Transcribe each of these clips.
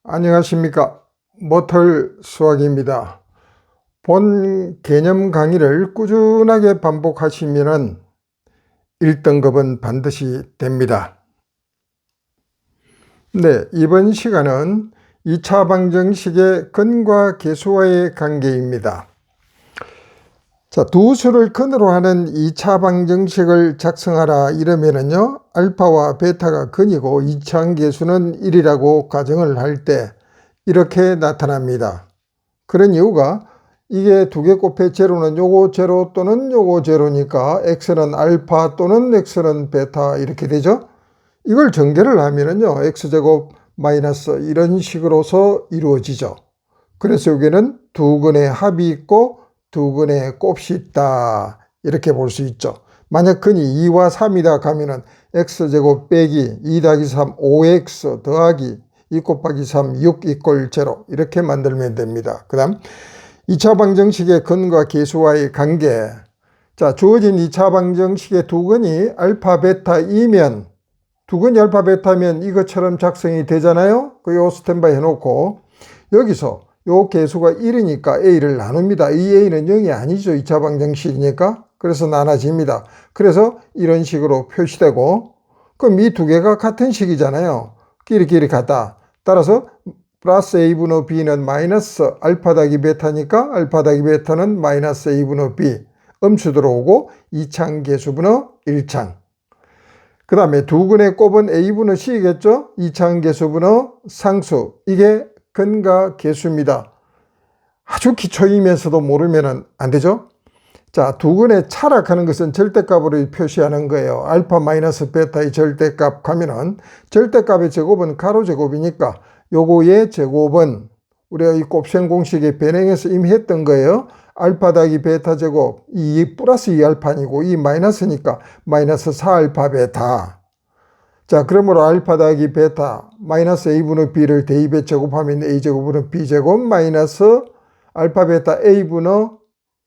안녕하십니까. 모털 수학입니다. 본 개념 강의를 꾸준하게 반복하시면 1등급은 반드시 됩니다. 네, 이번 시간은 2차 방정식의 근과 계수와의 관계입니다. 자, 두 수를 근으로 하는 2차 방정식을 작성하라 이러면은요, 알파와 베타가 근이고 2차 계수는 1이라고 가정을 할 때 이렇게 나타납니다. 그런 이유가 이게 두 개 곱해 제로는 요거 제로 또는 요거 제로니까 x는 알파 또는 x는 베타 이렇게 되죠. 이걸 전개를 하면은요, x제곱 마이너스 이런 식으로서 이루어지죠. 그래서 여기는 두 근의 합이 있고 두 근의 곱이 있다 이렇게 볼 수 있죠. 만약 근이 2와 3이다 가면은 x제곱 빼기 2 더하기 3 5x 더하기 2 곱하기 3 6 이꼴 0 이렇게 만들면 됩니다. 그 다음 2차 방정식의 근과 계수와의 관계. 자, 주어진 2차 방정식의 두 근이 알파 베타이면 두 근이 알파 베타면 이것처럼 작성이 되잖아요. 요 스탠바이 해놓고 여기서 요 계수가 1이니까 a를 나눕니다. 이 a는 0이 아니죠. 2차 방정식이니까. 그래서 나눠집니다. 그래서 이런 식으로 표시되고 그럼 이 두 개가 같은 식이잖아요. 끼리끼리 같다. 따라서 플러스 a분의 b는 마이너스 알파 더하기 베타니까 알파 더하기 베타는 마이너스 a분의 b 음수 들어오고 2창 계수분의 1창. 그 다음에 두 근의 곱은 a분의 c겠죠. 2창 계수분의 상수. 이게 근과 계수입니다. 아주 기초이면서도 모르면 안 되죠. 자, 두 근의 차락하는 것은 절대값으로 표시하는 거예요. 알파 마이너스 베타의 절대값 하면은 절대값의 제곱은 가로 제곱이니까 요거의 제곱은 우리가 이 곱셈 공식에 변형해서 이미 했던 거예요. 알파 더하기 베타 제곱 이 플러스 2알파니고 이 마이너스니까 마이너스 4알파 베타. 자, 그러므로 알파 더하기 베타 마이너스 a분의 b를 대입에 제곱하면 a제곱분의 b제곱 마이너스 알파 베타 a분의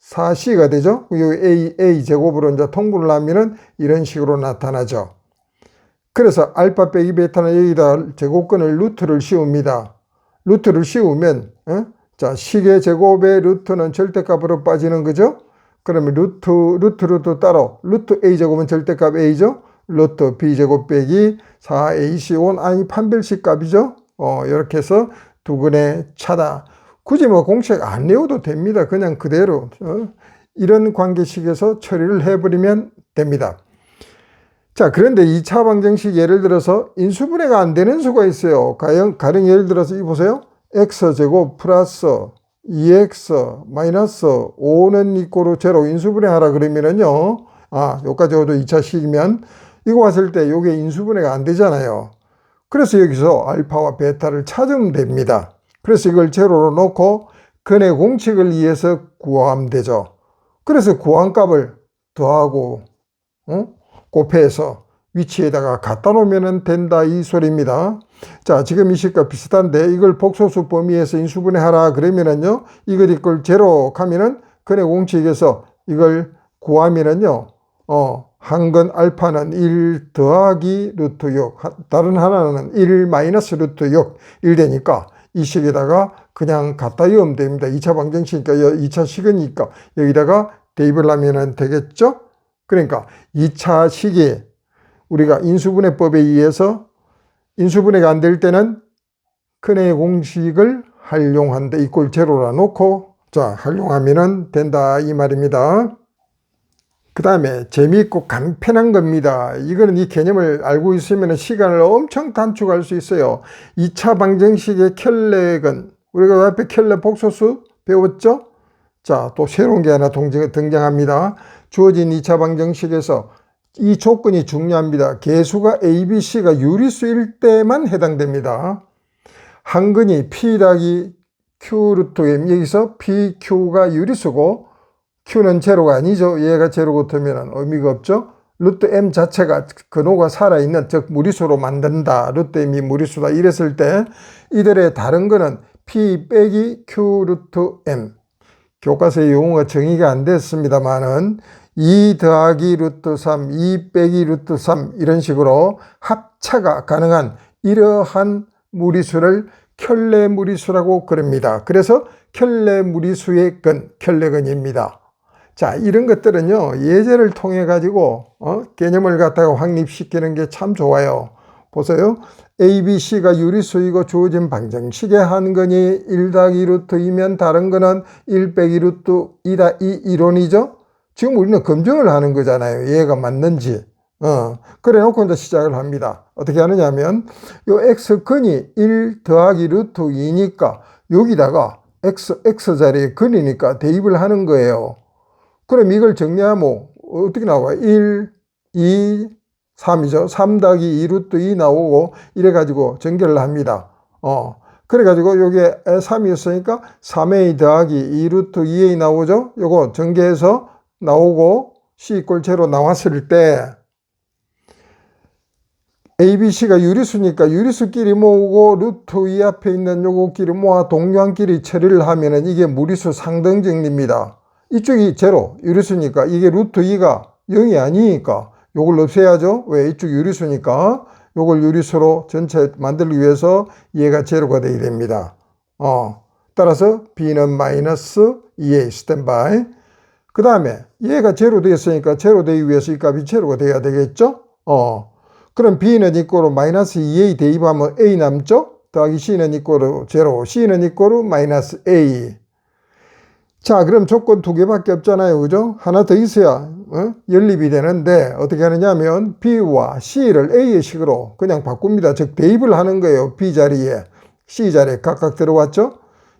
4c가 되죠. 이 a 제곱으로 이제 통분을 하면은 이런 식으로 나타나죠. 그래서 알파 빼기 베타는 여기다 제곱근을 루트를 씌웁니다. 루트를 씌우면 자, 식의 제곱의 루트는 절대값으로 빠지는 거죠. 그러면 루트 따로 루트 a제곱은 절대값 a죠. 루트 b제곱 빼기 4ac 아니 판별식 값이죠. 이렇게 해서 두 근의 차다. 굳이 뭐 공식 안 내워도 됩니다. 그냥 그대로 이런 관계식에서 처리를 해버리면 됩니다. 자, 그런데 2차 방정식 예를 들어서 인수분해가 안 되는 수가 있어요. 가령 예를 들어서 이 보세요. x제곱 플러스 2x 마이너스 5는 이꼬르 0 인수분해하라 그러면은요. 여기까지 오도 2차 식이면 이거 왔을 때 이게 인수분해가 안 되잖아요. 그래서 여기서 알파와 베타를 찾으면 됩니다. 그래서 이걸 제로로 놓고 근의 공식을 이해서 구하면 되죠. 그래서 구한 값을 더하고 곱해서 위치에다가 갖다 놓으면 된다 이 소리입니다. 자, 지금 이 식과 비슷한데 이걸 복소수 범위에서 인수분해하라 그러면은요. 이걸 제로 하면은 근의 공식에서 이걸 구하면은요. 한 건 알파는 1 더하기 루트 6 다른 하나는 1 마이너스 루트 6 1 되니까 이 식에다가 그냥 갖다 넣으면 됩니다. 2차 방정식이니까 2차 식이니까 여기다가 대입을 하면 되겠죠. 그러니까 2차 식이 우리가 인수분해법에 의해서 인수분해가 안 될 때는 근의 공식을 활용한다. 이꼴 제로라 놓고 자 활용하면 된다 이 말입니다. 그 다음에 재미있고 간편한 겁니다. 이거는 이 개념을 알고 있으면 시간을 엄청 단축할 수 있어요. 2차 방정식의 켤레근 우리가 앞에 켤레 복소수 배웠죠? 자, 또 새로운 게 하나 등장합니다. 주어진 2차 방정식에서 이 조건이 중요합니다. 계수가 A, B, C가 유리수일 때만 해당됩니다. 한 근이 P 더하기 Q 루트 M 여기서 P, Q가 유리수고 Q는 제로가 아니죠. 얘가 제로 같으면 의미가 없죠. 루트 M 자체가 근호가 살아있는 즉 무리수로 만든다. 루트 M이 무리수다. 이랬을 때 이들의 다른 거는 P 빼기 Q 루트 M 교과서의 용어가 정의가 안 됐습니다만은 2 더하기 루트 3, 2 빼기 루트 3 이런 식으로 합차가 가능한 이러한 무리수를 켤레 무리수라고 그럽니다. 그래서 켤레 무리수의 근, 켤레근입니다. 자, 이런 것들은요, 예제를 통해 가지고 개념을 갖다가 확립시키는 게 참 좋아요. 보세요. A, B, C가 유리수이고 주어진 방정식의 한 근이 1 더하기 루트 2면 다른 거는 1 빼기 루트 2다. 이 이론이죠? 지금 우리는 검증을 하는 거잖아요. 얘가 맞는지. 그래 놓고 이제 시작을 합니다. 어떻게 하느냐 하면, 요 X근이 1 더하기 루트 2니까 여기다가 X 자리에 근이니까 대입을 하는 거예요. 그럼 이걸 정리하면 어떻게 나와? 1, 2, 3이죠. 3 더하기 2 루트 2 나오고 이래가지고 전개를 합니다. 그래가지고 요게 3이었으니까 3a 더하기 2 루트 2a 나오죠. 요거 전개해서 나오고 C = 제로 나왔을 때 A, B, C가 유리수니까 유리수끼리 모으고 루트 2 앞에 있는 요거끼리 모아 동류한끼리 처리를 하면은 이게 무리수 상등정리입니다. 이쪽이 제로, 유리수니까 이게 루트 2가 0이 아니니까 요걸 없애야죠. 왜? 이쪽 유리수니까 요걸 유리수로 전체 만들기 위해서 얘가 제로가 되게 됩니다. 따라서 B는 마이너스 2A 스탠바이. 그 다음에 얘가 제로 되었으니까 제로 되기 위해서 이 값이 제로가 돼야 되겠죠? 그럼 B는 이꼬로 마이너스 2A 대입하면 A 남죠? 더하기 C는 이꼬로 제로, C는 이꼬로 마이너스 A. 자, 그럼 조건 두 개밖에 없잖아요. 그죠? 하나 더 있어야 연립이 되는데 어떻게 하느냐 하면 B와 C를 A의 식으로 그냥 바꿉니다. 즉 대입을 하는 거예요. B 자리에 C 자리에 각각 들어왔죠?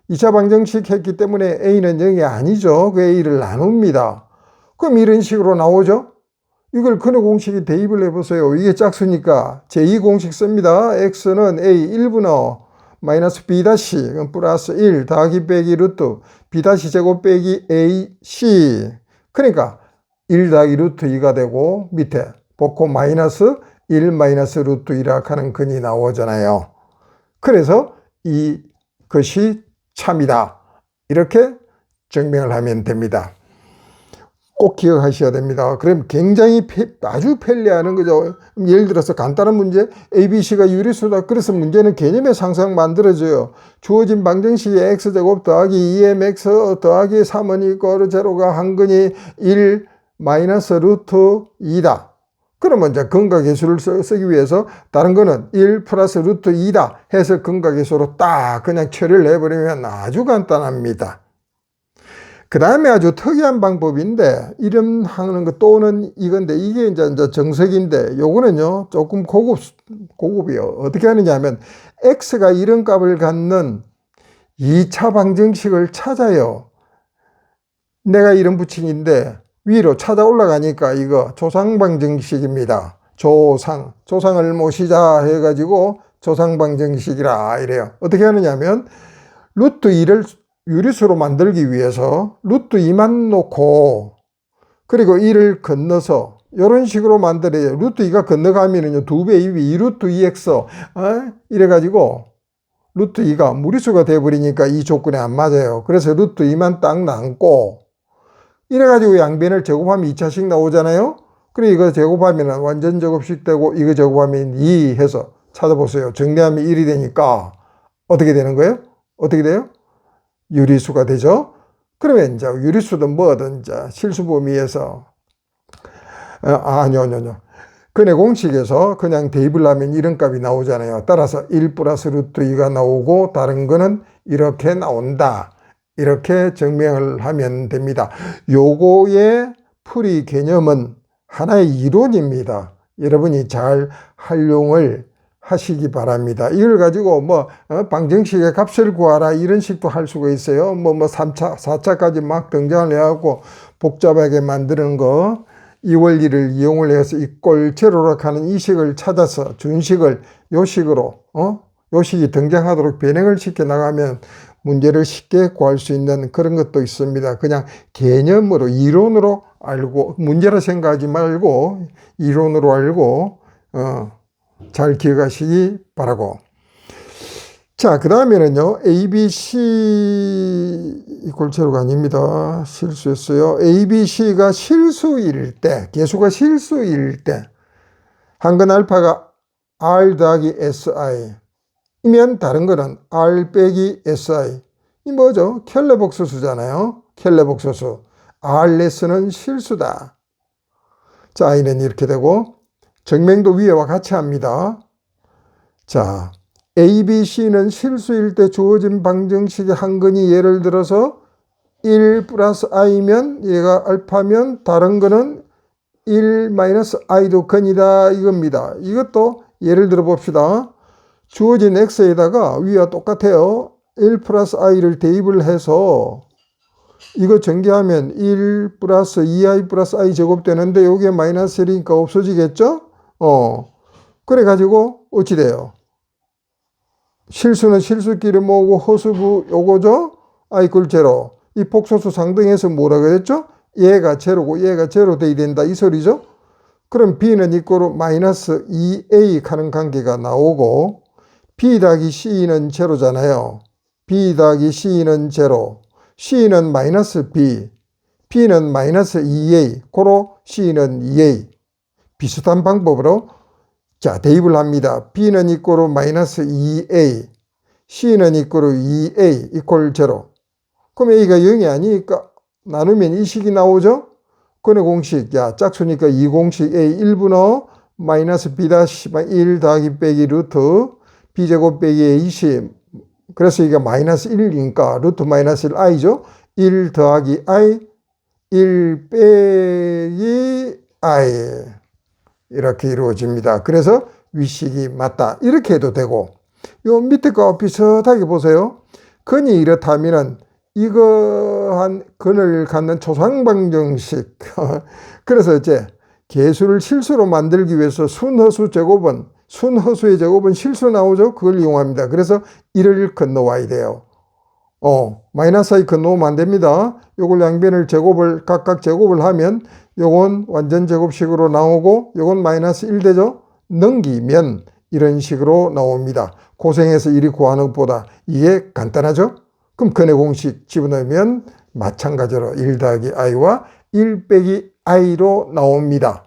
2차 방정식 했기 때문에 A는 0이 아니죠. 그 A를 나눕니다. 그럼 이런 식으로 나오죠? 이걸 근의 공식에 대입을 해보세요. 이게 짝수니까 제2공식 씁니다. X는 A 1분의 마이너스 B 다시 플러스 1 더하기 빼기 루트 B 다시 제곱 빼기 AC. 그러니까 1 더하기 루트 2가 되고 밑에 복호 마이너스 1 마이너스 루트 2라 하는 근이 나오잖아요. 그래서 이것이 참이다. 이렇게 증명을 하면 됩니다. 꼭 기억하셔야 됩니다. 그럼 굉장히 아주 편리하는 거죠. 예를 들어서 간단한 문제, ABC가 유리수다. 그래서 문제는 개념의 상상 만들어져요. 주어진 방정식이 x제곱 더하기 2mx 더하기 3은 이꼴 제로가 한 근이 1 마이너스 루트 2다. 그러면 이제 근각계수를 쓰기 위해서 다른 거는 1 플러스 루트 2다 해서 근각계수로 딱 그냥 처리를 해버리면 아주 간단합니다. 그 다음에 아주 특이한 방법인데, 이름하는 거 또는 이건데, 이게 이제 정석인데, 요거는요, 조금 고급이요. 어떻게 하느냐 하면, X가 이런 값을 갖는 2차 방정식을 찾아요. 내가 이런 부칭인데, 위로 찾아 올라가니까 이거 조상방정식입니다. 조상을 모시자 해가지고 조상방정식이라 이래요. 어떻게 하느냐 하면, 루트 2를 유리수로 만들기 위해서 루트 2만 놓고 그리고 2를 건너서 이런 식으로 만들어요. 루트 2가 건너가면은요 2배 2배 2루트 2x 이래가지고 루트 2가 무리수가 돼버리니까 이 조건에 안 맞아요. 그래서 루트 2만 딱 남고 이래가지고 양변을 제곱하면 2차식 나오잖아요. 그래 이거 제곱하면 완전 제곱식 되고 이거 제곱하면 2 해서 찾아보세요. 정리하면 1이 되니까 어떻게 되는 거예요? 어떻게 돼요? 유리수가 되죠. 그러면 이제 유리수든 뭐든 이제 실수 범위에서 아니요. 근의 공식에서 그냥 대입을 하면 이런 값이 나오잖아요. 따라서 1 플러스 루트 2가 나오고 다른 거는 이렇게 나온다. 이렇게 증명을 하면 됩니다. 요거의 풀이 개념은 하나의 이론입니다. 여러분이 잘 활용을 하시기 바랍니다. 이걸 가지고 방정식의 값을 구하라 이런 식도 할 수가 있어요. 3차, 4차까지 막 등장을 해갖고 복잡하게 만드는 거, 이 원리를 이용을 해서 이꼴 제로로 하는 이 식을 찾아서 준식을 요 식으로, 요 식이 등장하도록 변형을 시켜 나가면 문제를 쉽게 구할 수 있는 그런 것도 있습니다. 그냥 개념으로, 이론으로 알고, 문제라 생각하지 말고, 이론으로 알고, 잘 기억하시기 바라고. 자, 그 다음에는요, ABC 골체로가 아닙니다. 실수했어요. ABC가 실수일 때, 계수가 실수일 때, 한근 알파가 R 더하기 SI, 이면 다른 거는 R 빼기 SI. 이 뭐죠? 켈레복소수잖아요. 켈레복소수. R레스는 실수다. 자, I는 이렇게 되고 증명도 위에와 같이 합니다. 자, A, B, C는 실수일 때 주어진 방정식의 한 근이 예를 들어서 1 플러스 I면 얘가 알파면 다른 거는 1 마이너스 I도 근이다 이겁니다. 이것도 예를 들어 봅시다. 주어진 X에다가 위와 똑같아요. 1 플러스 I를 대입을 해서 이거 전개하면 1 플러스 2I 플러스 I 제곱 되는데 여기에 마이너스 1이니까 없어지겠죠? 그래가지고 어찌 돼요? 실수는 실수끼리 모으고 허수부 요거죠? I 꿀 제로. 이 복소수 상등해서 뭐라 그랬죠? 얘가 제로고 얘가 제로 돼야 된다 이 소리죠? 그럼 B는 이꼬로 마이너스 2A 하는 관계가 나오고 B 더하기 C는 제로잖아요. B 더하기 C는 제로. C는 마이너스 B. B는 마이너스 2A. 고로 C는 2A. 비슷한 방법으로 자 대입을 합니다. B는 이꼬로 마이너스 2A. C는 이꼬로 2A 이꼴 제로. 그럼 A가 0이 아니니까 나누면 이 식이 나오죠? 근의 공식, 야, 짝수니까 이 공식 A 1분의 마이너스 B 다시 1 더하기 빼기 루트 B제곱 빼기 AC. 그래서 이게 마이너스 1이니까 루트 마이너스 1 I죠? 1 더하기 I, 1 빼기 I. 이렇게 이루어집니다. 그래서 위식이 맞다. 이렇게 해도 되고, 요 밑에 거 비슷하게 보세요. 근이 이렇다면은 이거한 근을 갖는 초상방정식. 그래서 이제 계수를 실수로 만들기 위해서 순허수 제곱은 순허수의 제곱은 실수 나오죠. 그걸 이용합니다. 그래서 1을 건너와야 돼요. 마이너스 I 건너오면 안 됩니다. 요걸 양변을 제곱을 각각 제곱을 하면 요건 완전 제곱식으로 나오고 요건 마이너스 1 되죠. 넘기면 이런 식으로 나옵니다. 고생해서 1이 구하는 것보다 이게 간단하죠. 그럼 근의 공식 집어넣으면 마찬가지로 1 더하기 I와 1 빼기 I로 나옵니다.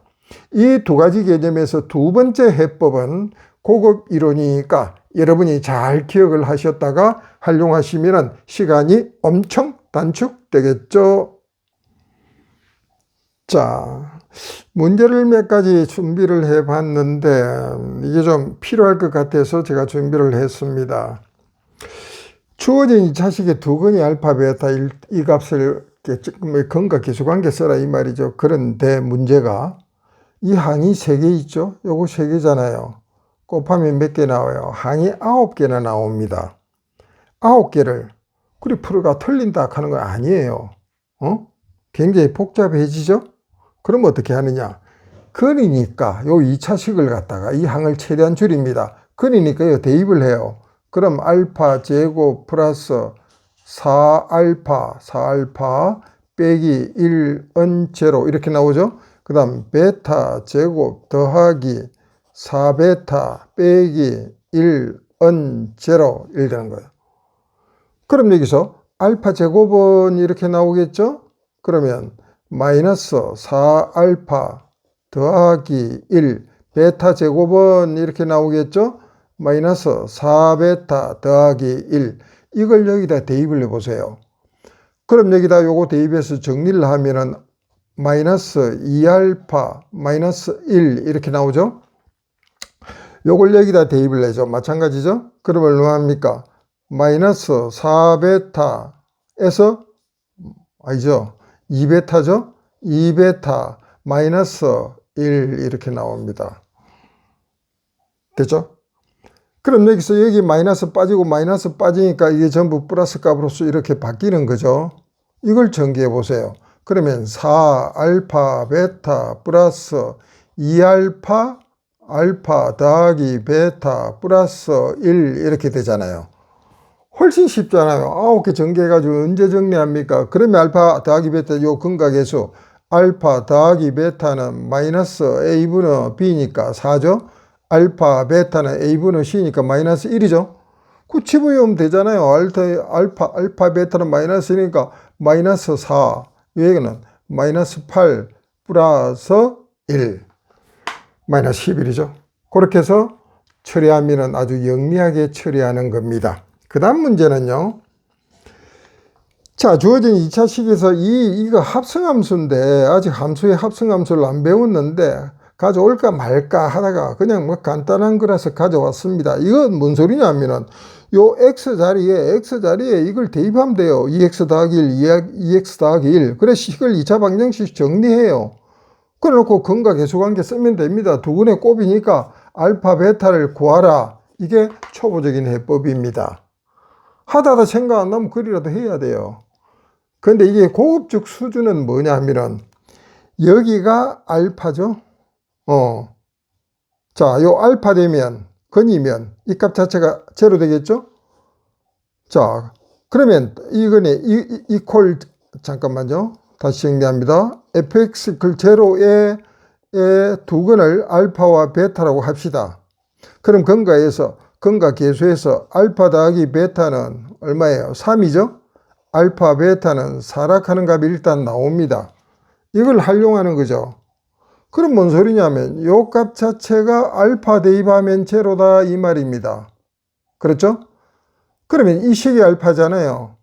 이 두 가지 개념에서 두 번째 해법은 고급 이론이니까 여러분이 잘 기억을 하셨다가 활용하시면 시간이 엄청 단축되겠죠. 자, 문제를 몇 가지 준비를 해 봤는데 이게 좀 필요할 것 같아서 제가 준비를 했습니다. 주어진 이 자식의 두 근이 알파, 베타 이 값을 근과 계수관계 써라 이 말이죠. 그런데 문제가 이 항이 3개 있죠. 요거 3개잖아요. 곱하면 몇 개 나와요? 항이 9개나 나옵니다. 9개를 그리 풀어가 틀린다 하는 건 아니에요. 굉장히 복잡해지죠? 그럼 어떻게 하느냐? 근이니까 요 2차식을 갖다가 이 항을 최대한 줄입니다. 근이니까 요 대입을 해요. 그럼 알파 제곱 플러스 4알파 빼기 1은 제로 이렇게 나오죠. 그 다음 베타 제곱 더하기 4베타 빼기 1은 제로 이렇게 되는 거예요. 그럼 여기서 알파 제곱은 이렇게 나오겠죠. 그러면 마이너스 4알파 더하기 1 베타 제곱은 이렇게 나오겠죠. 마이너스 4베타 더하기 1 이걸 여기다 대입을 해보세요. 그럼 여기다 요거 대입해서 정리를 하면은 마이너스 2알파 마이너스 1 이렇게 나오죠. 요걸 여기다 대입을 해죠. 마찬가지죠. 그럼 얼마입니까? 마이너스 4베타에서 아니죠. 2베타죠. 2베타 마이너스 1 이렇게 나옵니다. 됐죠? 그럼 여기서 여기 마이너스 빠지고 마이너스 빠지니까 이게 전부 플러스 값으로서 이렇게 바뀌는 거죠. 이걸 전개해 보세요. 그러면 4알파 베타 플러스 2알파 알파 더하기 베타 플러스 1 이렇게 되잖아요. 훨씬 쉽잖아요. 9개 전개해가지고 언제 정리합니까? 그러면 알파 더하기 베타 요 근각계수 알파 더하기 베타는 마이너스 A분의 B니까 4죠. 알파 베타는 A분의 C니까 마이너스 1이죠. 그 집어넣으면 되잖아요. 알파 베타는 마이너스 1이니까 마이너스 4 여기는 마이너스 8 플러스 1 마이너스 11이죠. 그렇게 해서 처리하면 아주 영리하게 처리하는 겁니다. 그 다음 문제는요. 자, 주어진 2차 식에서 이거 합성함수인데 아직 함수의 합성함수를 안 배웠는데 가져올까 말까 하다가 그냥 뭐 간단한 거라서 가져왔습니다. 이건 뭔 소리냐면은 요 x자리에 이걸 대입하면 돼요. 2x 더하기 1, 2x 더하기 1. 그래 식을 2차 방정식 정리해요. 그래놓고 근과 계수관계 쓰면 됩니다. 두 근의 곱이니까 알파, 베타를 구하라. 이게 초보적인 해법입니다. 하다가 생각 안 나면 그리라도 해야 돼요. 근데 이게 고급적 수준은 뭐냐 하면은 여기가 알파죠. 자, 요 알파 되면 근이면 이 값 자체가 제로 되겠죠? 자, 그러면 이거네 이퀄 잠깐만요. 다시 정리합니다. fx 제로의 두 근을 알파와 베타라고 합시다. 그럼 근과 계수에서 알파 더하기 베타는 얼마예요? 3이죠? 알파, 베타는 사락하는 값이 일단 나옵니다. 이걸 활용하는 거죠. 그럼 뭔 소리냐면 요 값 자체가 알파 대입하면 제로다 이 말입니다. 그렇죠? 그러면 이 식이 알파잖아요.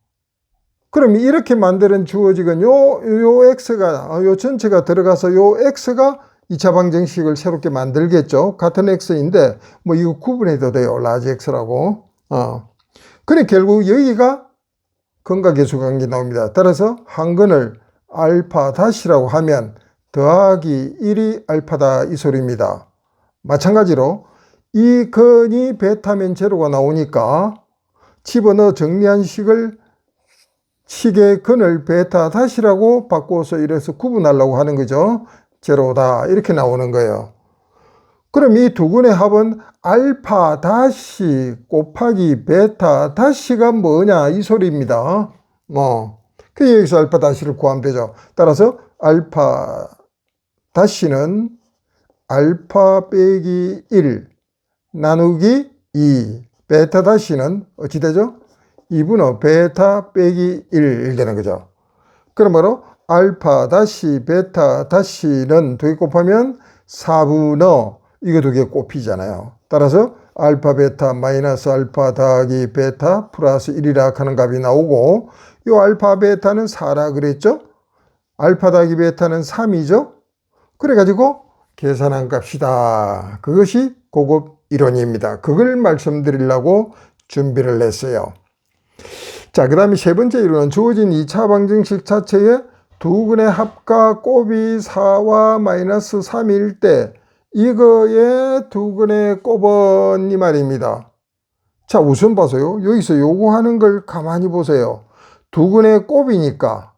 그럼 이렇게 만드는 주어지건 요 x가 요 전체가 들어가서 요 x가 2차 방정식을 새롭게 만들겠죠. 같은 x인데 뭐 이거 구분해도 돼요. 라지 x라고. 그래 결국 여기가 근과 계수 관계 나옵니다. 따라서 한 근을 알파 다시라고 하면 더하기 1이 알파다 이 소리입니다. 마찬가지로 이 근이 베타면 제로가 나오니까 집어넣어 정리한 식의 근을 베타 다시라고 바꿔서 이래서 구분하려고 하는 거죠. 제로다 이렇게 나오는 거예요. 그럼 이 두 근의 합은 알파 다시 곱하기 베타 다시가 뭐냐 이 소리입니다. 그 여기서 알파 다시를 구하면 되죠. 따라서 알파 다시는 알파 빼기 1 나누기 2 베타 다시는 어찌 되죠? 2분의 베타 빼기 1 되는 거죠. 그러므로 알파 다시 베타 다시는 두 개 곱하면 4분의 이거 두 개 곱이잖아요. 따라서 알파 베타 마이너스 알파 더하기 베타 플러스 1이라 하는 값이 나오고 이 알파 베타는 4라 그랬죠? 알파 더하기 베타는 3이죠? 그래가지고 계산한 값이다. 그것이 고급 이론입니다. 그걸 말씀드리려고 준비를 했어요. 자, 그 다음에 세 번째 이론은 주어진 2차 방정식 자체에 두 근의 합과 곱이 4와 마이너스 3일 때 이거의 두 근의 곱은 이 말입니다. 자, 우선 보세요. 여기서 요구하는 걸 가만히 보세요. 두 근의 곱이니까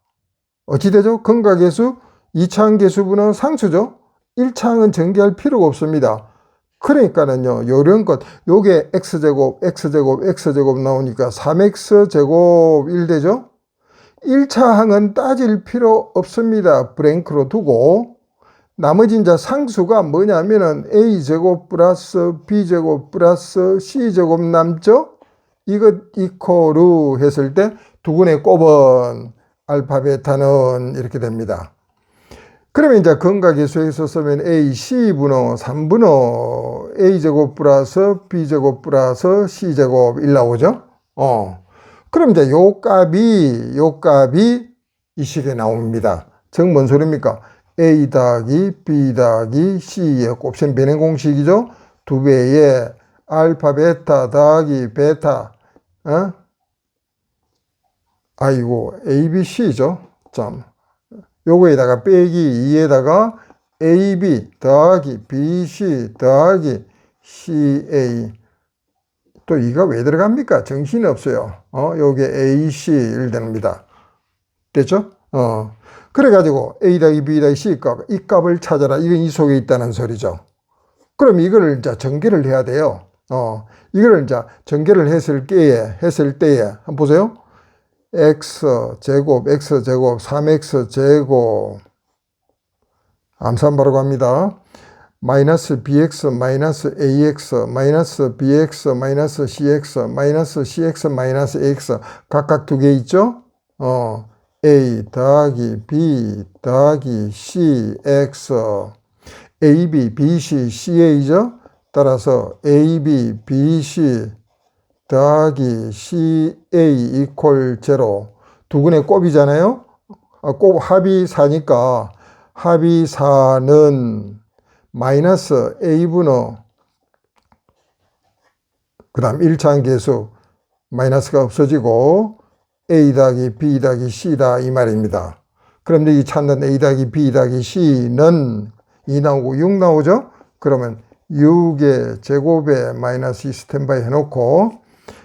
어찌 되죠? 근과 계수 2차항 계수분은 상수죠. 1차항은 전개할 필요가 없습니다. 그러니까는요, 요런 것, 요게 x제곱, x제곱, x제곱 나오니까 3x제곱 1 되죠? 1차항은 따질 필요 없습니다. 브랭크로 두고 나머지 이제 상수가 뭐냐면은 a제곱 플러스 b제곱 플러스 c제곱 남죠? 이거 이코르 했을 때 두 근의 곱은 알파 베타는 이렇게 됩니다. 그러면 이제 근과 계수에서 쓰면 a c분의 3분의 a제곱 플러스 b제곱 플러스 c제곱 1 나오죠? 그럼 이제 요 값이 이 식에 나옵니다. 즉 뭔 소리입니까? a 더하기 b 더하기 c의 곱셈 변형 공식이죠. 두 배의 알파 베타 더하기 베타 abc죠. 점 요거에다가 빼기 2에다가 ab 더하기 bc 더하기 ca 또 이가 왜 들어갑니까? 정신이 없어요. 요게 ac 1 됩니다. 됐죠? 그래가지고 a 더하기 b 더하기 c 값, 이 값을 찾아라. 이건 이 속에 있다는 소리죠. 그럼 이거를 이제 전개를 해야 돼요. 이거를 이제 전개를 했을 때에 한번 보세요. x제곱 3x제곱 암산 바로 갑니다. 마이너스 bx 마이너스 ax 마이너스 bx 마이너스 cx 마이너스 cx 마이너스 ax 각각 두 개 있죠? a 더하기 b 더하기 cx ab bc ca죠? 따라서 AB, BC 더하기 CA 이퀄 0. 두근의 곱이잖아요. 곱 합이 4니까 합이 4는 마이너스 A분의 그 다음 1차항 계수 마이너스가 없어지고 A 더하기 B 더하기 C다 이 말입니다. 그럼 여기 찾는 A 더하기 B 더하기 C는 2 나오고 6 나오죠? 그러면 6의 제곱에 마이너스 2 스탠바이 해놓고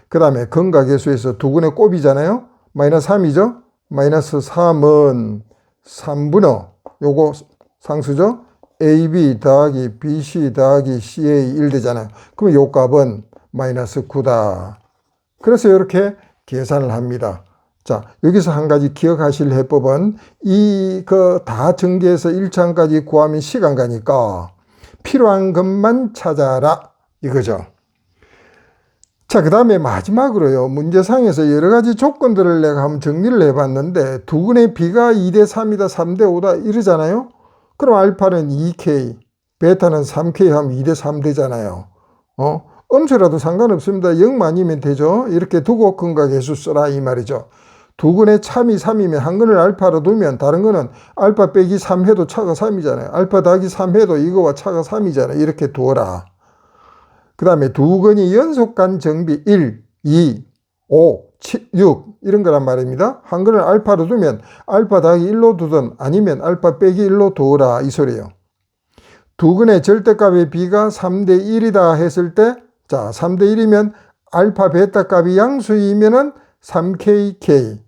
그 다음에 근각계수에서 두근의 곱이잖아요. 마이너스 3이죠. 마이너스 3은 3분의 요거 상수죠. AB 더하기 BC 더하기 CA 1 되잖아요. 그럼 요 값은 마이너스 9다. 그래서 이렇게 계산을 합니다. 자, 여기서 한 가지 기억하실 해법은 다 전개해서 1차항까지 구하면 시간 가니까 필요한 것만 찾아라 이거죠. 자, 그 다음에 마지막으로요. 문제상에서 여러 가지 조건들을 내가 한번 정리를 해봤는데 두근의 B가 2대 3이다 3대 5다 이러잖아요. 그럼 알파는 2K, 베타는 3K 하면 2대 3 되잖아요. 음수라도 상관없습니다. 0만이면 되죠. 이렇게 두고 근각계수 써라 이 말이죠. 두근의 참이 3이면 한 근을 알파로 두면 다른 거는 알파 빼기 3 해도 차가 3이잖아요. 알파 더하기 3 해도 이거와 차가 3이잖아요. 이렇게 두어라. 그 다음에 두근이 연속간 정비 1, 2, 5, 7, 6 이런 거란 말입니다. 한 근을 알파로 두면 알파 더하기 1로 두든 아니면 알파 빼기 1로 두어라 이 소리예요. 두근의 절대값의 B가 3대 1이다 했을 때 자, 3대 1이면 알파 베타 값이 양수이면은 3KK.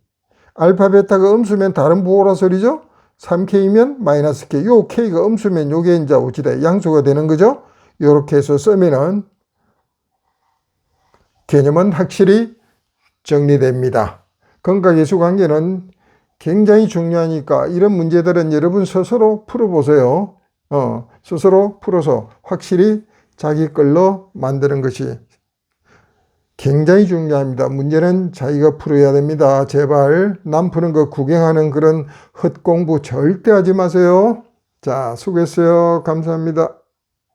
알파 베타가 음수면 다른 부호라 소리죠? 3K면 마이너스 K. 요 K가 음수면 요게 이제 어찌다 양수가 되는 거죠? 요렇게 해서 쓰면은 개념은 확실히 정리됩니다. 근각계수 관계는 굉장히 중요하니까 이런 문제들은 여러분 스스로 풀어보세요. 스스로 풀어서 확실히 자기 걸로 만드는 것이 굉장히 중요합니다. 문제는 자기가 풀어야 됩니다. 제발 남 푸는 거 구경하는 그런 헛공부 절대 하지 마세요. 자, 수고했어요. 감사합니다.